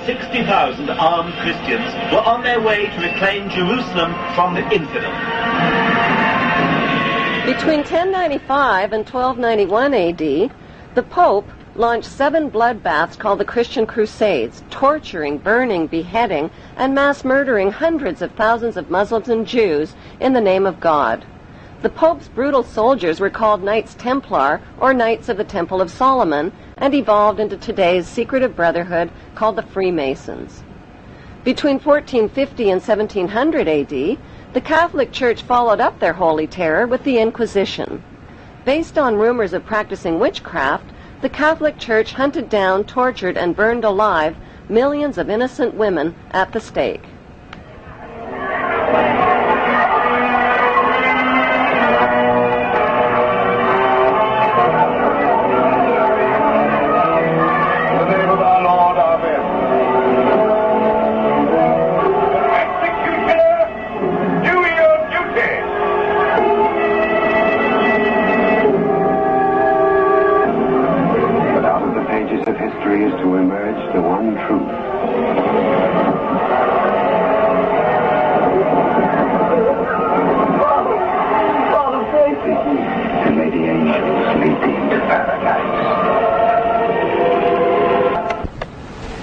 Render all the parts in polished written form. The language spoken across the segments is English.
60,000 armed Christians were on their way to reclaim Jerusalem from the infidel. Between 1095 and 1291 AD, the Pope launched 7 bloodbaths called the Christian Crusades, torturing, burning, beheading, and mass murdering hundreds of thousands of Muslims and Jews in the name of God. The Pope's brutal soldiers were called Knights Templar, or Knights of the Temple of Solomon, and evolved into today's secretive brotherhood called the Freemasons. Between 1450 and 1700 AD, the Catholic Church followed up their holy terror with the Inquisition. Based on rumors of practicing witchcraft, the Catholic Church hunted down, tortured, and burned alive millions of innocent women at the stake. Is to emerge the one truth. And may the angels lead thee into paradise.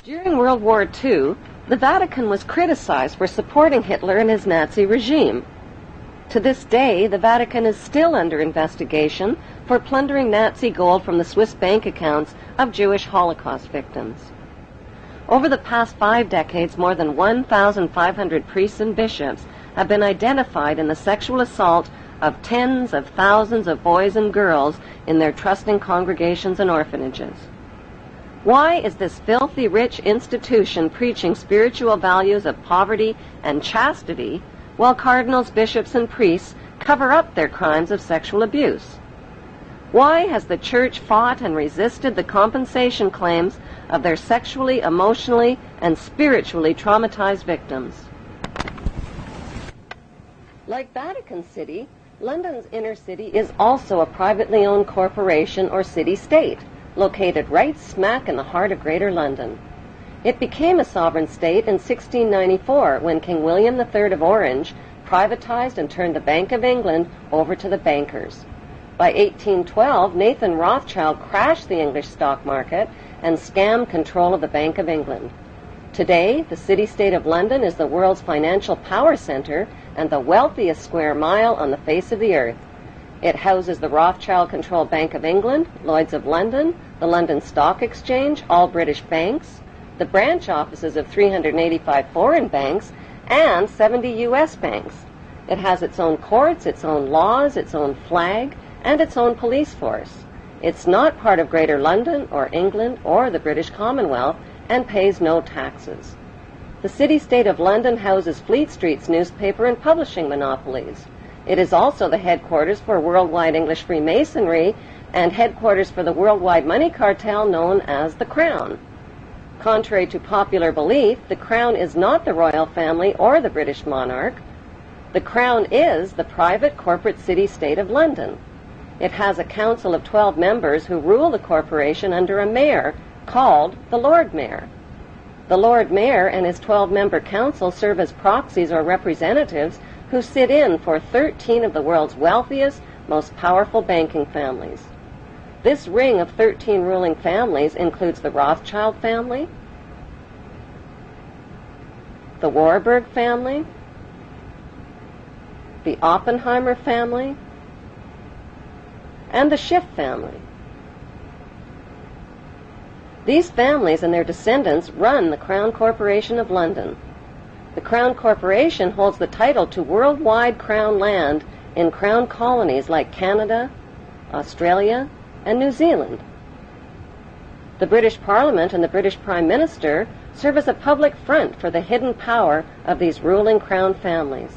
During World War II, the Vatican was criticized for supporting Hitler and his Nazi regime. To this day, the Vatican is still under investigation for plundering Nazi gold from the Swiss bank accounts of Jewish Holocaust victims. Over the past 5 decades, more than 1,500 priests and bishops have been identified in the sexual assault of tens of thousands of boys and girls in their trusting congregations and orphanages. Why is this filthy rich institution preaching spiritual values of poverty and chastity while cardinals, bishops, and priests cover up their crimes of sexual abuse? Why has the Church fought and resisted the compensation claims of their sexually, emotionally, and spiritually traumatized victims? Like Vatican City, London's inner city is also a privately owned corporation or city-state, located right smack in the heart of Greater London. It became a sovereign state in 1694 when King William III of Orange privatized and turned the Bank of England over to the bankers. By 1812, Nathan Rothschild crashed the English stock market and scammed control of the Bank of England. Today, the city-state of London is the world's financial power center and the wealthiest square mile on the face of the earth. It houses the Rothschild-controlled Bank of England, Lloyd's of London, the London Stock Exchange, all British banks, the branch offices of 385 foreign banks, and 70 U.S. banks. It has its own courts, its own laws, its own flag, and its own police force. It's not part of Greater London or England or the British Commonwealth and pays no taxes. The city-state of London houses Fleet Street's newspaper and publishing monopolies. It is also the headquarters for worldwide English Freemasonry and headquarters for the worldwide money cartel known as the Crown. Contrary to popular belief, the Crown is not the royal family or the British monarch. The Crown is the private corporate city-state of London. It has a council of 12 members who rule the corporation under a mayor called the Lord Mayor. The Lord Mayor and his 12-member council serve as proxies or representatives who sit in for 13 of the world's wealthiest, most powerful banking families. This ring of 13 ruling families includes the Rothschild family, the Warburg family, the Oppenheimer family, and the Schiff family. These families and their descendants run the Crown Corporation of London. The Crown Corporation holds the title to worldwide Crown land in Crown colonies like Canada, Australia, and New Zealand. The British Parliament and the British Prime Minister serve as a public front for the hidden power of these ruling Crown families.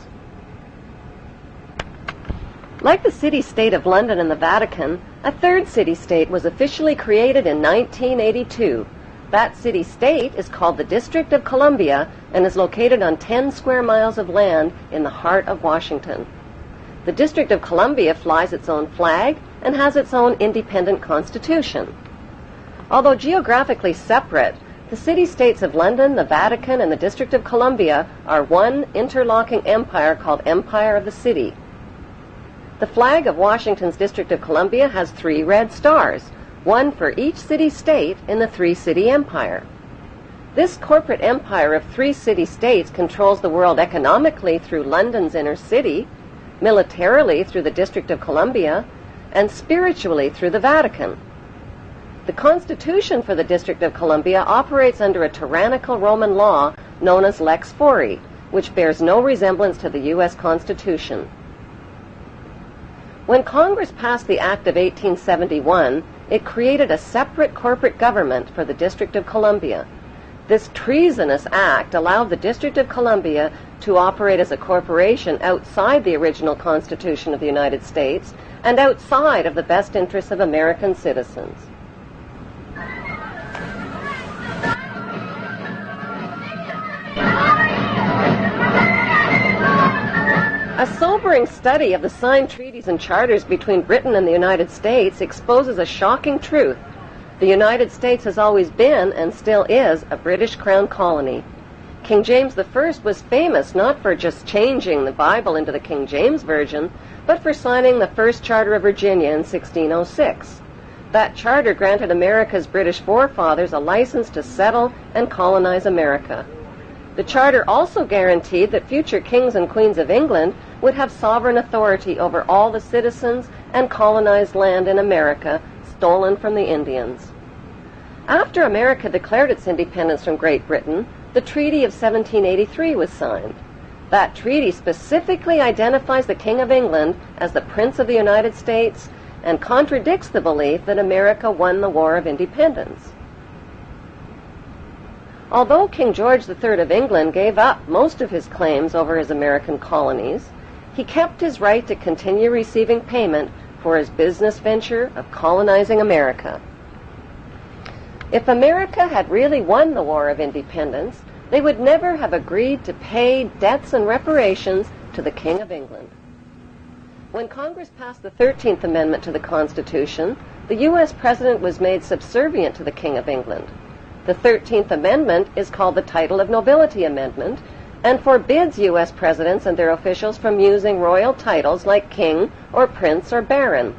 Like the city-state of London and the Vatican, a third city-state was officially created in 1982. That city-state is called the District of Columbia and is located on 10 square miles of land in the heart of Washington. The District of Columbia flies its own flag and has its own independent constitution. Although geographically separate, The city-states of London, the Vatican, and the District of Columbia are one interlocking empire called Empire of the City. The flag of Washington's District of Columbia has 3 red stars, one for each city-state in the 3-city empire. This corporate empire of 3 city-states controls the world economically through London's inner city, militarily through the District of Columbia, and spiritually through the Vatican. The Constitution for the District of Columbia operates under a tyrannical Roman law known as Lex Fori, which bears no resemblance to the U.S. Constitution. When Congress passed the Act of 1871, it created a separate corporate government for the District of Columbia. This treasonous act allowed the District of Columbia to operate as a corporation outside the original Constitution of the United States and outside of the best interests of American citizens. A sobering study of the signed treaties and charters between Britain and the United States exposes a shocking truth. The United States has always been, and still is, a British Crown colony. King James I was famous not for just changing the Bible into the King James Version, but for signing the First Charter of Virginia in 1606. That charter granted America's British forefathers a license to settle and colonize America. The charter also guaranteed that future kings and queens of England would have sovereign authority over all the citizens and colonized land in America stolen from the Indians. After America declared its independence from Great Britain, the Treaty of 1783 was signed. That treaty specifically identifies the King of England as the Prince of the United States and contradicts the belief that America won the War of Independence. Although King George III of England gave up most of his claims over his American colonies, he kept his right to continue receiving payment for his business venture of colonizing America. If America had really won the War of Independence, they would never have agreed to pay debts and reparations to the King of England. When Congress passed the 13th Amendment to the Constitution, the U.S. President was made subservient to the King of England. The 13th Amendment is called the Title of Nobility Amendment and forbids U.S. presidents and their officials from using royal titles like king or prince or baron.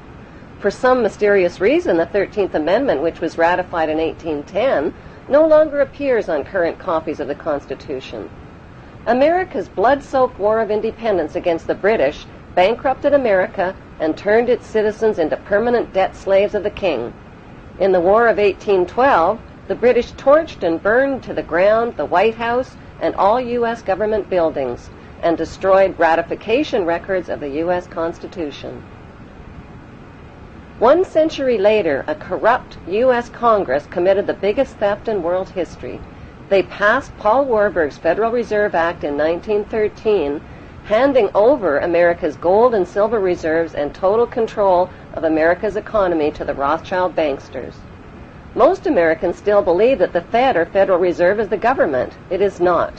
For some mysterious reason, the 13th Amendment, which was ratified in 1810, no longer appears on current copies of the Constitution. America's blood-soaked War of Independence against the British bankrupted America and turned its citizens into permanent debt slaves of the king. In the War of 1812, the British torched and burned to the ground the White House and all U.S. government buildings and destroyed ratification records of the U.S. Constitution. 1 century later, a corrupt U.S. Congress committed the biggest theft in world history. They passed Paul Warburg's Federal Reserve Act in 1913, handing over America's gold and silver reserves and total control of America's economy to the Rothschild banksters. Most Americans still believe that the Fed, or Federal Reserve, is the government. It is not.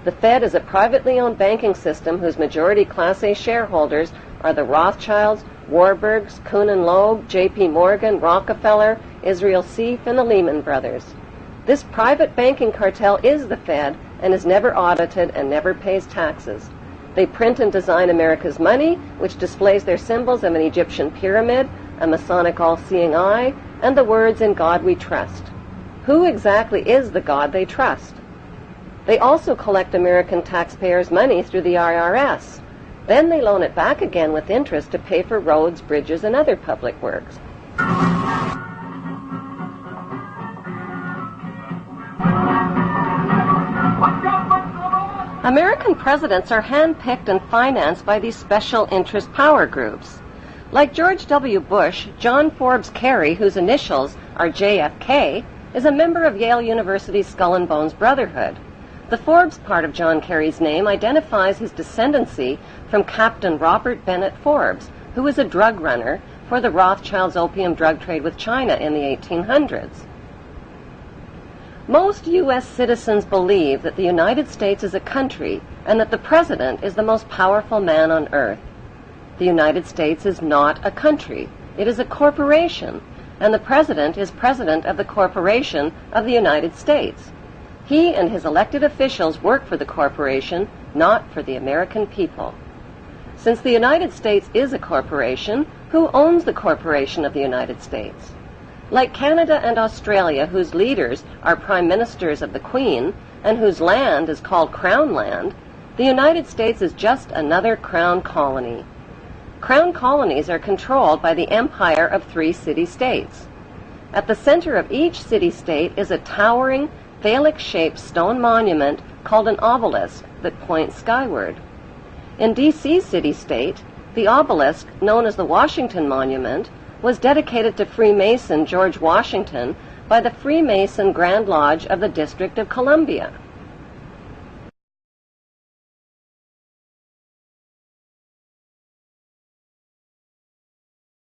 The Fed is a privately owned banking system whose majority Class A shareholders are the Rothschilds, Warburgs, Kuhn and Loeb, J.P. Morgan, Rockefeller, Israel Seif, and the Lehman Brothers. This private banking cartel is the Fed and is never audited and never pays taxes. They print and design America's money, which displays their symbols of an Egyptian pyramid, a Masonic all-seeing eye, and the words, "In God we trust." Who exactly is the God they trust? They also collect American taxpayers' money through the IRS. Then they loan it back again with interest to pay for roads, bridges, and other public works. American presidents are handpicked and financed by these special interest power groups. Like George W. Bush, John Forbes Kerry, whose initials are JFK, is a member of Yale University's Skull and Bones Brotherhood. The Forbes part of John Kerry's name identifies his descendancy from Captain Robert Bennett Forbes, who was a drug runner for the Rothschilds' opium drug trade with China in the 1800s. Most U.S. citizens believe that the United States is a country and that the President is the most powerful man on earth. The United States is not a country. It is a corporation, and the President is President of the Corporation of the United States. He and his elected officials work for the corporation, not for the American people. Since the United States is a corporation, who owns the corporation of the United States? Like Canada and Australia, whose leaders are prime ministers of the Queen, and whose land is called Crown Land, the United States is just another Crown colony. Crown colonies are controlled by the empire of 3 city-states. At the center of each city-state is a towering, phallic-shaped stone monument called an obelisk that points skyward. In D.C. city-state, the obelisk, known as the Washington Monument, was dedicated to Freemason George Washington by the Freemason Grand Lodge of the District of Columbia.